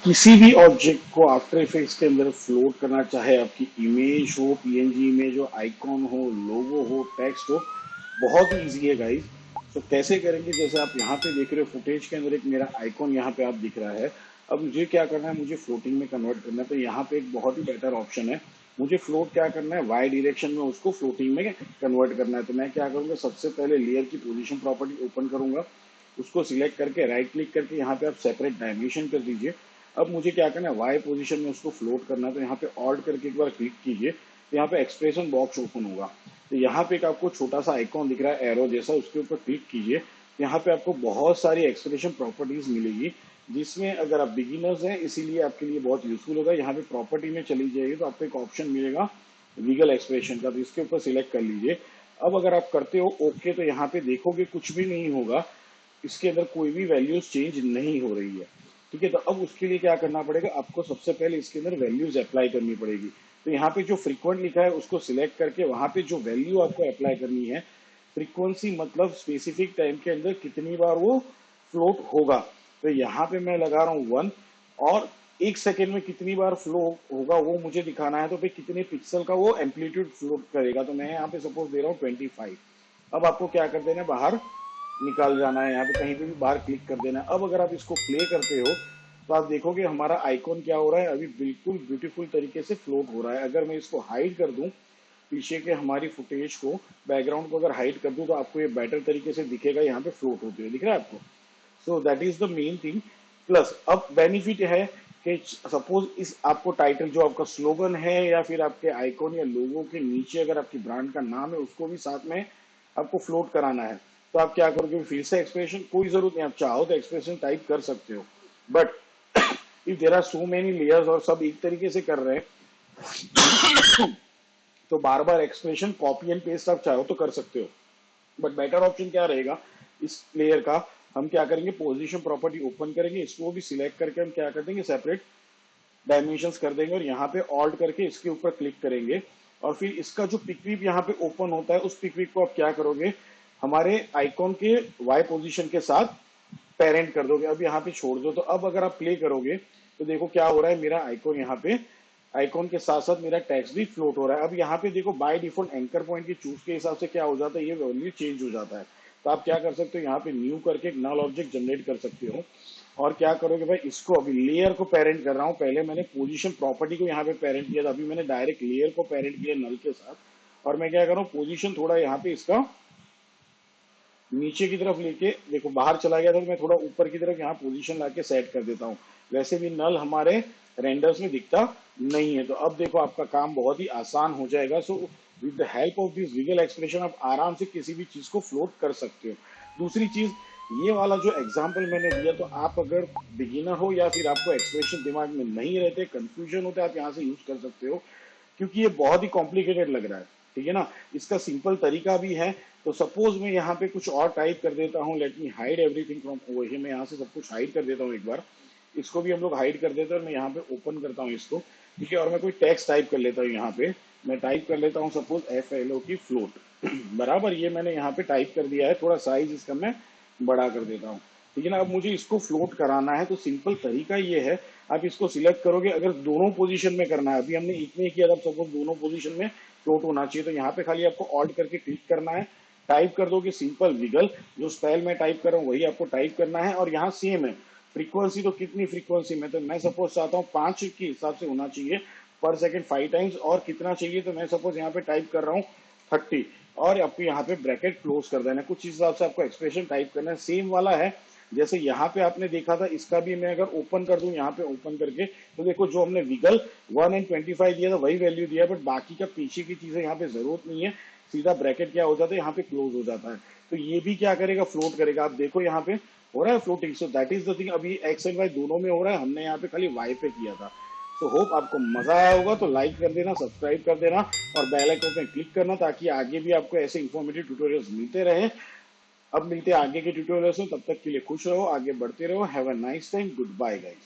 किसी भी ऑब्जेक्ट को आफ्टर इफेक्ट्स के अंदर फ्लोट करना, चाहे आपकी इमेज हो, पीएनजी इमेज हो, आइकॉन हो, लोगो हो, टेक्स्ट हो, बहुत ही ईजी है गाइस। तो कैसे करेंगे, जैसे आप यहाँ पे देख रहे हो फुटेज के अंदर एक मेरा आइकॉन यहाँ पे आप दिख रहा है। अब मुझे क्या करना है, मुझे फ्लोटिंग में कन्वर्ट करना है। तो यहाँ पे एक बहुत ही बेटर ऑप्शन है, मुझे फ्लोट क्या करना है, वाई डायरेक्शन में उसको फ्लोटिंग में कन्वर्ट करना है। तो मैं क्या करूँगा, सबसे पहले लेयर की पोजिशन प्रॉपर्टी ओपन करूंगा, उसको सिलेक्ट करके राइट क्लिक करके यहाँ पे आप सेपरेट डायमेंशन कर दीजिए। अब मुझे क्या करना है, वाई पोजीशन में उसको फ्लोट करना है। तो यहाँ पे ऑल्ट करके एक बार क्लिक कीजिए, तो यहाँ पे एक्सप्रेशन बॉक्स ओपन होगा। तो यहाँ पे एक आपको छोटा सा आइकॉन दिख रहा है एरो जैसा, उसके ऊपर क्लिक कीजिए। यहाँ पे आपको बहुत सारी एक्सप्रेशन प्रॉपर्टीज मिलेगी, जिसमें अगर आप बिगिनर्स हैं इसीलिए आपके लिए बहुत यूजफुल होगा। यहाँ पे प्रॉपर्टी में चली जाएगी तो आपको एक ऑप्शन मिलेगा लीगल एक्सप्रेशन का, तो इसके ऊपर सिलेक्ट कर लीजिए। अब अगर आप करते हो ओके, तो यहाँ पे देखोगे कुछ भी नहीं होगा, इसके अंदर कोई भी वैल्यूज चेंज नहीं हो रही है। ठीक है, तो अब उसके लिए क्या करना पड़ेगा, आपको सबसे पहले इसके अंदर वैल्यूज अप्लाई करनी पड़ेगी। तो यहाँ पे जो फ्रीक्वेंट लिखा है उसको सिलेक्ट करके वहां पे जो वैल्यू आपको अप्लाई करनी है, फ्रीक्वेंसी मतलब स्पेसिफिक टाइम के अंदर कितनी बार वो फ्लोट होगा। तो यहाँ पे मैं लगा रहा हूँ 1, और 1 सेकेंड में कितनी बार फ्लो होगा वो मुझे दिखाना है। तो भाई कितने पिक्सल का वो एम्पलीट्यूड फ्लोट करेगा, तो मैं यहाँ पे सपोज दे रहा हूँ 25। अब आपको क्या कर देना है, बाहर निकाल जाना है, यहाँ पे कहीं पे भी बाहर क्लिक कर देना है। अब अगर आप इसको प्ले करते हो तो आप देखोगे हमारा आइकॉन क्या हो रहा है, अभी बिल्कुल ब्यूटीफुल तरीके से फ्लोट हो रहा है। अगर मैं इसको हाइड कर दूं, पीछे के हमारी फुटेज को, बैकग्राउंड को अगर हाइड कर दूं, तो आपको ये बेटर तरीके से दिखेगा, यहाँ पे फ्लोट होते हुए दिख रहा है आपको। So that is the main thing. Plus अब बेनिफिट है कि सपोज इस आपको टाइटल जो आपका स्लोगन है या फिर आपके आइकॉन या लोगो के नीचे अगर आपकी ब्रांड का नाम है उसको भी साथ में आपको फ्लोट कराना है, तो आप क्या करोगे, फिर से एक्सप्रेशन, कोई जरूरत नहीं, आप चाहो तो एक्सप्रेशन टाइप कर सकते हो। But if there are so many layers और सब एक तरीके से कर रहे हैं, तो बार बार एक्सप्रेशन कॉपी एंड पेस्ट आप चाहो तो कर सकते हो। बट बेटर ऑप्शन क्या रहेगा, इस लेयर का हम क्या करेंगे, पोजीशन प्रॉपर्टी ओपन करेंगे, इसको भी सिलेक्ट करके हम क्या कर देंगे, सेपरेट डायमेंशंस कर देंगे, और यहाँ पे ऑल्ट करके इसके ऊपर क्लिक करेंगे। और फिर इसका जो पिकविप यहाँ पे ओपन होता है, उस पिकविप को आप क्या करोगे, हमारे आइकॉन के वाई पोजीशन के साथ पेरेंट कर दोगे। अब यहाँ पे छोड़ दो। तो अब अगर आप प्ले करोगे तो देखो क्या हो रहा है, मेरा आइकॉन यहाँ पे, आइकॉन के साथ साथ मेरा टेक्स्ट भी फ्लोट हो रहा है। अब यहाँ पे देखो बाय डिफॉल्ट एंकर पॉइंट की चूज के हिसाब से क्या हो जाता है, ये वैल्यू चेंज हो जाता है। तो आप क्या कर सकते हो, यहाँ पे न्यू करके एक नल ऑब्जेक्ट जनरेट कर सकते हो। और क्या करोगे भाई, इसको अभी लेयर को पेरेंट कर रहा हूँ, पहले मैंने पोजीशन प्रॉपर्टी को यहाँ पे पेरेंट किया था, अभी मैंने डायरेक्ट लेयर को पेरेंट किया नल के साथ। और मैं क्या कर रहा हूँ, पोजीशन थोड़ा यहाँ पे इसका नीचे की तरफ लेके, देखो बाहर चला गया था, तो मैं थोड़ा ऊपर की तरफ यहाँ पोजीशन लाके सेट कर देता हूँ। वैसे भी नल हमारे रेंडर्स में दिखता नहीं है। तो अब देखो आपका काम बहुत ही आसान हो जाएगा। So with the help of this visual expression आप आराम से किसी भी चीज को फ्लोट कर सकते हो। दूसरी चीज, ये वाला जो एग्जाम्पल मैंने दिया, तो आप अगर बिगिनर हो या फिर आपको एक्सप्रेशन दिमाग में नहीं रहते, कंफ्यूजन होते, आप यहाँ से यूज कर सकते हो, क्योंकि ये बहुत ही कॉम्प्लिकेटेड लग रहा है। ठीक है ना, इसका सिंपल तरीका भी है। तो सपोज मैं यहाँ पे कुछ और टाइप कर देता हूँ, let me hide everything from over here, मैं यहाँ से सब कुछ हाइड कर देता हूँ एक बार, इसको भी हम लोग हाइड कर देते हैं। और मैं यहाँ पे ओपन करता हूँ इसको, ठीक है, और मैं कोई टेक्स्ट टाइप कर लेता हूँ। यहाँ पे मैं टाइप कर लेता हूँ सपोज FLO की फ्लोट बराबर, ये मैंने यहाँ पे टाइप कर दिया है, थोड़ा साइज इसका मैं बड़ा कर देता हूँ। ठीक है ना, अब मुझे इसको फ्लोट कराना है, तो सिंपल तरीका ये है, आप इसको सिलेक्ट करोगे, अगर दोनों पोजीशन में करना है, अभी हमने एक में किया था, सपोज दोनों पोजीशन में फ्लोट होना चाहिए, तो यहाँ पे खाली आपको ऑल्ट करके क्लिक करना है, टाइप कर दोगे सिंपल विगल, जो स्पेल में टाइप कर रहा हूँ वही आपको टाइप करना है। और यहाँ सेम है, फ्रीक्वेंसी तो कितनी फ्रीक्वेंसी में, तो मैं सपोज चाहता हूँ 5 के हिसाब से होना चाहिए पर सेकंड 5 टाइम्स, और कितना चाहिए, तो मैं सपोज यहाँ पे टाइप कर रहा हूँ 30, और आपको यहाँ पे ब्रैकेट क्लोज कर देना है। कुछ हिसाब से आपको एक्सप्रेशन टाइप करना है, सेम वाला है जैसे यहाँ पे आपने देखा था। इसका भी मैं अगर ओपन कर दूं, यहाँ पे ओपन करके, तो देखो जो हमने विगल 1 and 25 दिया था वही वैल्यू दिया, बट बाकी का पीछे की चीजें यहाँ पे जरूरत नहीं है, सीधा ब्रैकेट क्या हो जाता है, यहाँ पे क्लोज हो जाता है। तो ये भी क्या करेगा, फ्लोट करेगा। आप देखो यहाँ पे हो रहा है floating. So that is the thing, अभी एक्स एंड वाई दोनों में हो रहा है, हमने यहाँ पे खाली वाई पे किया था। सो होप आपको मजा आया होगा, तो लाइक कर देना, सब्सक्राइब कर देना, और बेल आइकन पे क्लिक करना, ताकि आगे भी आपको ऐसे इंफॉर्मेटिव ट्यूटोरियल्स मिलते रहे। अब मिलते हैं आगे के ट्यूटोरियल्स में, तब तक के लिए खुश रहो, आगे बढ़ते रहो। Have a nice time, good bye guys.